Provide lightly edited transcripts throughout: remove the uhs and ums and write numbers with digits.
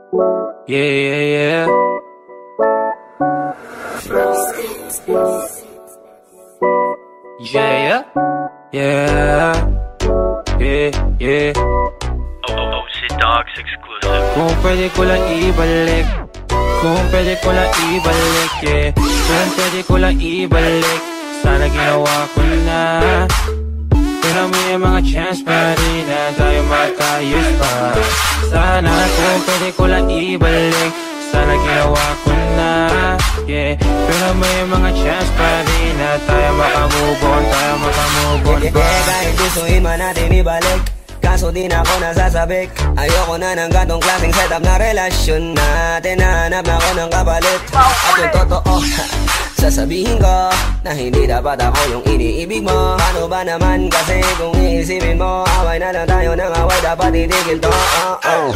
Yeah, yeah, yeah. Yeah, yeah, yeah, yeah. OC Dogs exclusive. Kung pwede ko lang ibalik, kung pwede ko lang ibalik, yeah. Kung pwede ko lang ibalik, sana ginawa ko na. Pero may mga chance pa rin na tayo matayos pa. Sana kung pwede ko lang ibalik, sana ginawa ko na, yeah. Pero may mga chance pa rin na tayo makamove on, tayo makamove on pa. Kahit gustuin man natin ibalik, kaso di na ako nasasabik. Ayoko na ng gantong klaseng setup na relasyon natin. Nahanap na ako ng kapalit. At yung totoo, sasabihin ko na hindi dapat ako yung iniibig mo. Paano ba naman kasi kung iisipin mo, away na lang tayo ng away, dapat itigil to.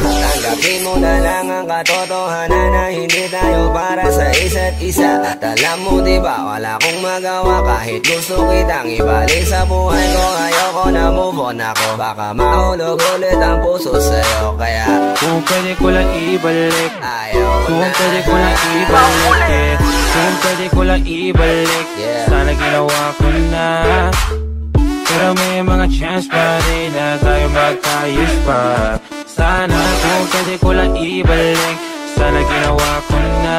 Tanggapin mo na lang ang katotohanan na hindi tayo para sa isa't isa. At alam mo diba, wala akong magawa kahit gusto kitang ibalik sa buhay ko. Ayoko na move on ako, baka mahulog ulit ang puso sa'yo. Kaya kung pwede ko lang ibalik, ayoko kung na. pwede ko lang ibalik, yeah. Kung pwede ko lang ibalik, sana ginawa ko na. Pero may mga chance pa rin na tayo magkayos pa. Sana kung pwede ko lang ibalik, sana ginawa ko na,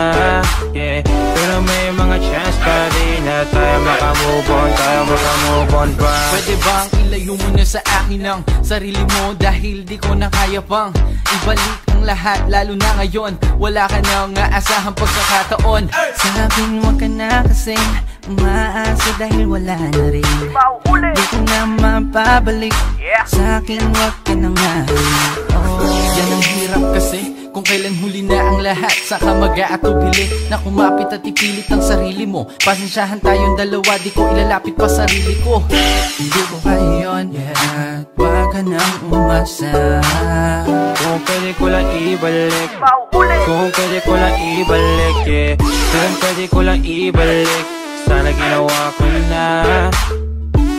yeah. Pero may mga chance pa rin na tayo makamove on, tayo makamove on pa. Pwede bang ilayo mo na sa akin ang sarili mo, dahil di ko na kaya pang ibalik ang lahat, lalo na ngayon wala ka nang aasahang pagkakataon. Sabing wag ka na kasing umaasa dahil wala na rin. Di ko na mapabalik, sa akin wag ka na nga. Yan ang hirap kasi, kung kailan huli na ang lahat, saka mag-aatubili na kumapit at ipilit ang sarili mo. Pasensyahan tayong dalawa, di ko ilalapit pa sarili ko. Hindi ko kaya yun, at wag ka nang umasa. Kung pwede ko lang ibalik, kung pwede ko lang ibalik, yeah. Kung pwede ko lang ibalik, sana ginawa ko na.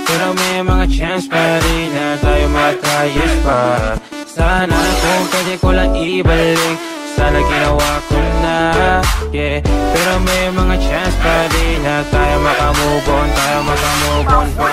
Pero may mga chance pa rin na tayo matayos pa. Sana kung pwede ko lang ibalik, sana ginawa ko na, yeah. Pero may mga chance pa rin na tayo makamove on, tayo makamove on pa.